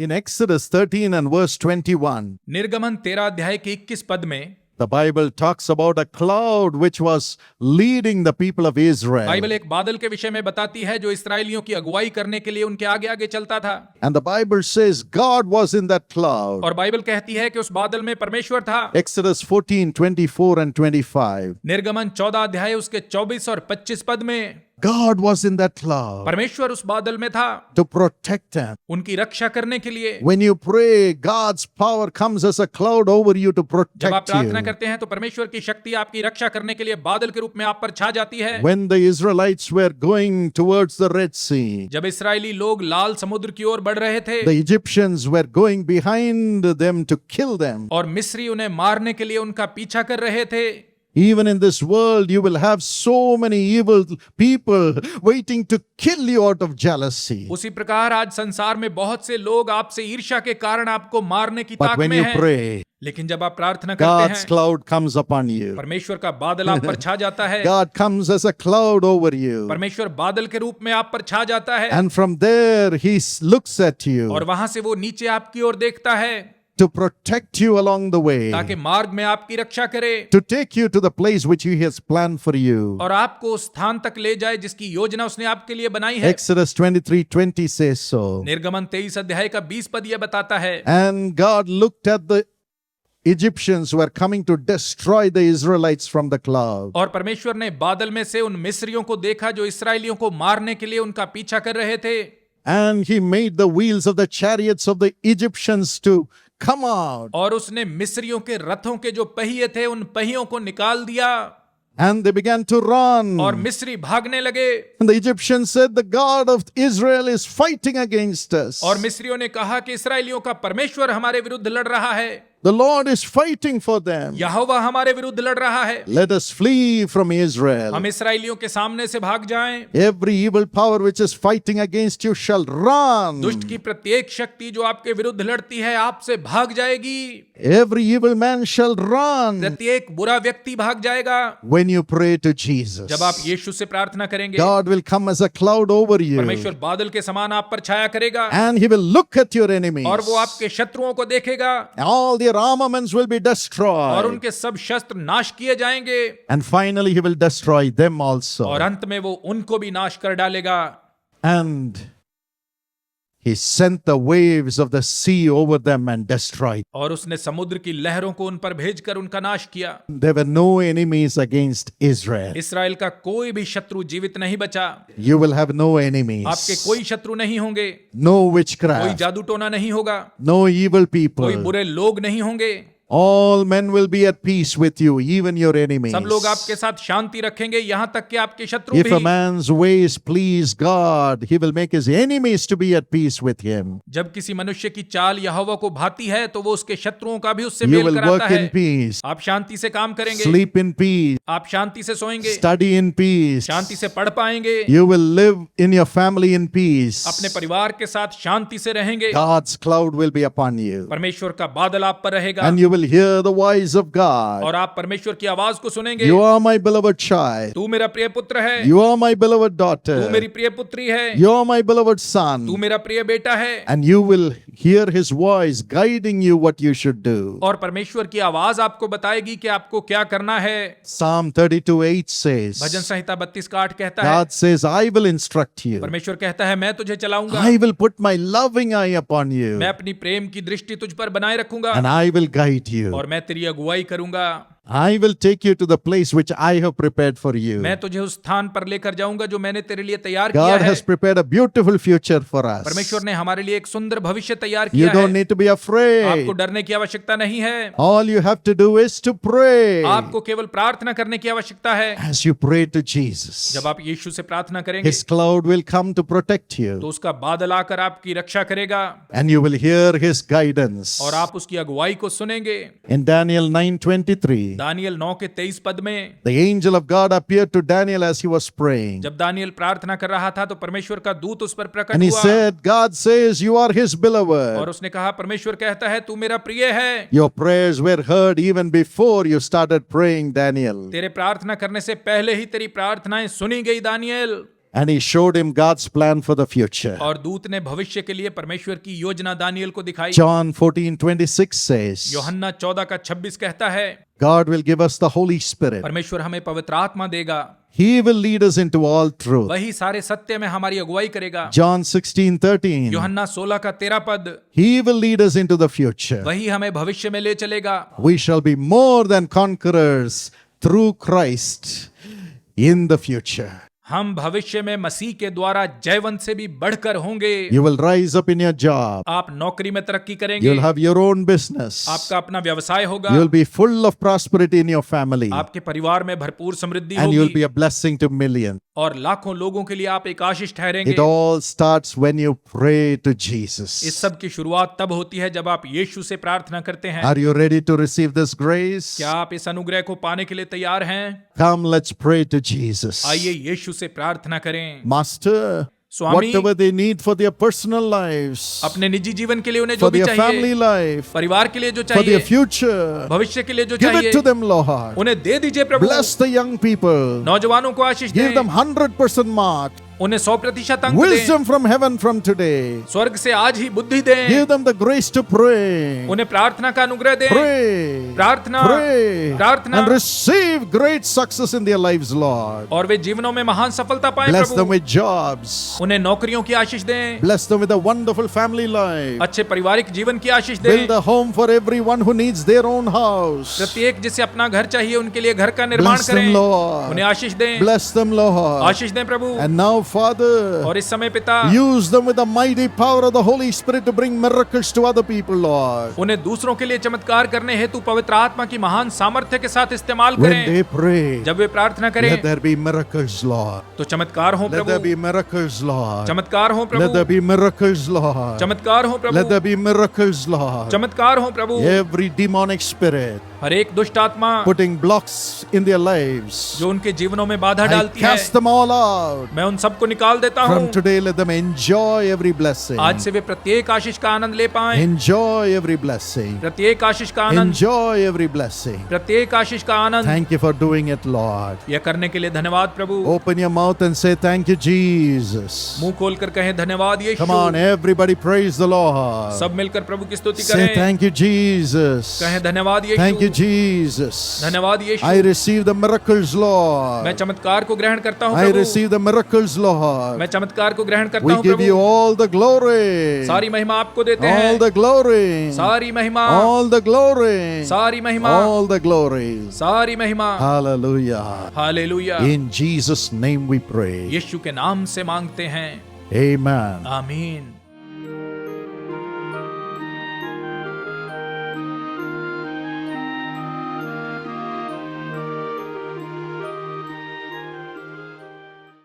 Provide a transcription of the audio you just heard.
In Exodus 13 and verse 21, निर्गमन 13 अध्याय के 21 पद में the Bible talks about a cloud which was leading the people of Israel. Bible एक बादल के विषय में बताती है जो इस्राएलियों की अगुवाई करने के लिए उनके आगे आगे चलता था। And the Bible says God was in that cloud. और बाइबल कहती है कि उस बादल में परमेश्वर था। Exodus 14, 24 and 25. निर्गमन 14 अध्याय उसके 24 और 25 पद में God was in that cloud परमेश्वर उस बादल में था to protect them. उनकी रक्षा करने के लिए। When you pray, God's power comes as a cloud over you to जब आप protect प्रार्थना you. करते हैं तो परमेश्वर की शक्ति आपकी रक्षा करने के लिए बादल के रूप में आप पर छा जाती है। When the Israelites were going towards the Red Sea, जब इस्राएली लोग लाल समुद्र की ओर बढ़ रहे थे the Egyptians were going behind them to kill them. और मिस्री उन्हें मारने के लिए उनका पीछा कर रहे थे। Even in this world, you will have so many evil people waiting to kill you out of jealousy. उसी प्रकार आज संसार में बहुत से लोग आपसे ईर्ष्या के कारण आपको मारने की But ताक when में you हैं। pray, लेकिन जब आप प्रार्थना करते God's हैं cloud comes upon you. परमेश्वर का बादल आप पर छा जाता है। God comes as a cloud over you. परमेश्वर बादल के रूप में आप पर छा जाता है And from there, He looks at you और वहां से वो नीचे आपकी ओर देखता है to protect you along the way, ताकि मार्ग में आपकी रक्षा करे to take you to the place which He has planned for you. और आपको उस स्थान तक ले जाए जिसकी योजना उसने आपके लिए बनाई है। Exodus 23:20 says so. निर्गमन 23 अध्याय का 20 पद यह बताता है And God looked at the Egyptians who were coming to destroy the Israelites from the cloud. और परमेश्वर ने बादल में से उन मिस्रियों को देखा जो इस्राएलियों को मारने के लिए उनका पीछा कर रहे थे। And He made the wheels of the chariots of the Egyptians to come out. और उसने मिस्रियों के रथों के जो पहिए थे उन पहियों को निकाल दिया And they began to run. और मिस्री भागने लगे। And the Egyptians said, the God of Israel is fighting against us. और मिस्रियों ने कहा कि इस्राएलियों का परमेश्वर हमारे विरुद्ध लड़ रहा है। The Lord is fighting for them. यहोवा हमारे विरुद्ध लड़ रहा है। Let us flee from Israel. हम इस्राएलियों के सामने से भाग जाएं। Every evil power which is fighting against you shall run. दुष्ट की प्रत्येक शक्ति जो आपके विरुद्ध लड़ती है आपसे भाग जाएगी। Every evil man shall run. प्रत्येक बुरा व्यक्ति भाग जाएगा। When you pray to Jesus, जब आप यीशु से प्रार्थना करेंगे God will come as a cloud over you. परमेश्वर बादल के समान आप पर छाया करेगा And He will look at your enemies. और वो आपके शत्रुओं को देखेगा All their armaments will be और destroyed. उनके सब शस्त्र नाश किए जाएंगे And finally He will destroy them also. और अंत में वो उनको भी नाश कर डालेगा। And He sent the waves of the sea over them and destroyed. और उसने समुद्र की लहरों को उन पर भेजकर उनका नाश किया। There were no enemies against Israel. इस्राएल का कोई भी शत्रु जीवित नहीं बचा। You will have no enemies. आपके कोई शत्रु नहीं होंगे, No कोई witchcraft. जादू टोना नहीं होगा, No evil कोई people. बुरे लोग नहीं होंगे। All men will be at peace with you, even your enemies. सब लोग आपके साथ शांति रखेंगे, यहाँ तक कि आपके शत्रु If a भी। man's ways please God, he will make his enemies to be at peace with him. जब किसी मनुष्य की चाल यहोवा को भाती है तो वो उसके शत्रुओं का भी उससे You मेल will कराता work in है। peace, आप शांति से काम करेंगे, sleep in peace, आप शांति से सोएंगे, study in peace. शांति से पढ़ पाएंगे, You will live in your family in peace. अपने परिवार के साथ शांति से रहेंगे। God's cloud will be upon you. परमेश्वर का बादल आप पर रहेगा And you will hear the voice of God. और आप परमेश्वर की आवाज को सुनेंगे। You are my beloved child. तू मेरा प्रिय पुत्र है, You are my beloved तू daughter. मेरी प्रिय पुत्री है, You are my beloved तू son. मेरा प्रिय बेटा है। And you will hear his voice guiding you what you should do. और परमेश्वर की आवाज आपको बताएगी कि आपको क्या करना है। Psalm 32:8 says, भजन संहिता 32:8 कहता है, God says, I will instruct you. परमेश्वर कहता है मैं तुझे चलाऊंगा, I will put my loving eye upon you. मैं अपनी प्रेम की दृष्टि तुझ पर बनाए रखूंगा And I will guide you. और मैं तेरी अगुवाई करूंगा। I will take you to the place which I have prepared for you. मैं तुझे उस स्थान पर लेकर जाऊंगा जो मैंने तेरे लिए तैयार किया God है। has prepared a beautiful future for us. परमेश्वर ने हमारे लिए एक सुंदर भविष्य तैयार You किया don't है। need to be afraid. आपको डरने की आवश्यकता नहीं है, All you have to do is to pray. आपको केवल प्रार्थना करने की आवश्यकता है। As you pray to Jesus, जब आप यीशु से प्रार्थना करेंगे His cloud will come to protect तो you. उसका बादल आकर आपकी रक्षा करेगा And you will hear His guidance. और आप उसकी अगुवाई को सुनेंगे। In Daniel 9:23, दानियल 9 के 23 पद में the angel of God appeared to Daniel as he was praying. जब दानियल प्रार्थना कर रहा था तो परमेश्वर का दूत उस पर प्रकट And he हुआ said, God says, you are His और beloved. उसने कहा परमेश्वर कहता है तू मेरा प्रिय है। Your prayers were heard even before you started praying, Daniel. तेरे प्रार्थना करने से पहले ही तेरी प्रार्थनाएं सुनी गई Daniel. And he showed him God's plan for the future. और दूत ने भविष्य के लिए परमेश्वर की योजना दानियल को दिखाई। John 14:26 says, यूहन्ना 14:26 कहता है, God will give us the Holy Spirit. परमेश्वर हमें पवित्र आत्मा देगा, He will lead us into all truth. वही सारे सत्य में हमारी अगुवाई करेगा। John 16:13, यूहन्ना 16:13 He will lead us into the future. वही हमें भविष्य में ले चलेगा। We shall be more than conquerors through Christ in the future. हम भविष्य में मसीह के द्वारा जयवंत से भी बढ़कर होंगे। You will rise up in your job. आप नौकरी में तरक्की करेंगे, You'll have your own business. आपका अपना व्यवसाय होगा, You'll be full of prosperity in your family. आपके परिवार में भरपूर समृद्धि And you'll be होगी a blessing to millions. और लाखों लोगों के लिए आप एक आशीष ठहरेंगे। It all starts when you pray to इस Jesus. सब की शुरुआत तब होती है जब आप यीशु से प्रार्थना करते हैं। Are you ready to receive this grace? क्या आप इस अनुग्रह को पाने के लिए तैयार हैं? Come, let's pray to Jesus. आइए यीशु से प्रार्थना करें। Master, Swami, whatever they need for their personal lives, अपने निजी जीवन के लिए उन्हें for जो भी their family चाहिए, life, परिवार के लिए जो for their चाहिए, future, भविष्य के लिए जो give it चाहिए, to them, Lord. उन्हें दे दीजिए प्रभु। Bless the young people. नौजवानों को आशीष Give दें, them 100% mark. उन्हें 100% अंक दें, Wisdom from heaven from today. स्वर्ग से आज ही बुद्धि दें, Give them the grace to pray. उन्हें प्रार्थना का अनुग्रह दें, Pray. प्रार्थना, Pray. प्रार्थना, And receive great success in their lives, Lord. और वे जीवनों में महान सफलता पाएं Bless them Prabhu. with jobs. उन्हें नौकरियों की आशीष दें, Bless them with a wonderful family life. अच्छे पारिवारिक जीवन की आशीष Build दें, a home for everyone who needs their own house. प्रत्येक जिसे अपना घर चाहिए उनके लिए घर का निर्माण Bless them, करें, Lord. उन्हें आशीष दें, Bless them, Lord. आशीष दें प्रभु। And now, Father, और इस समय पिता, use them with the mighty power of the Holy Spirit to bring miracles to other people, Lord. उन्हें दूसरों के लिए चमत्कार करने हेतु पवित्र आत्मा की महान सामर्थ्य के साथ इस्तेमाल When करें। they pray, जब वे प्रार्थना करें let there be miracles, Lord. तो चमत्कार हो Let there Prabhu, be miracles, Lord. चमत्कार हो Let there Prabhu, be miracles, Lord. चमत्कार हो Let there Prabhu, be miracles, Lord. चमत्कार हो प्रभु। Every demonic spirit हर एक दुष्ट आत्मा putting blocks in their lives, जो उनके जीवनों में बाधा I डालती है, cast them all out. मैं उन सबको निकाल देता From हूँ। today, let them enjoy every blessing. आज से वे प्रत्येक आशीष का आनंद ले पाएं, Enjoy every blessing. प्रत्येक आशीष का आनंद, Enjoय every blessing. प्रत्येक आशीष का आनंद। Thank you for doing it, Lord. यह करने के लिए धन्यवाद प्रभु। Open your mouth and say, Thank you, Jesus. मुंह खोलकर कहें धन्यवाद यीशु। Come on, everybody praise the Lord. सब मिलकर प्रभु की स्तुति Say, करें, Thank you, Jesus. कहें धन्यवाद Thank you, यीशु, Jesus. धन्यवाद यीशु। I receive the miracles, मैं Lord. चमत्कार को ग्रहण करता हूँ I Prabhu, receive the miracles, Lord. मैं चमत्कार को ग्रहण करता We हूँ give you Prabhu. all the glory. सारी महिमा आपको देते All हैं, the glory. सारी महिमा, All the glory. सारी महिमा, All the glory. सारी महिमा। Hallelujah. Hallelujah. In Jesus' name we pray. यीशु के नाम से मांगते हैं, Amen. आमीन।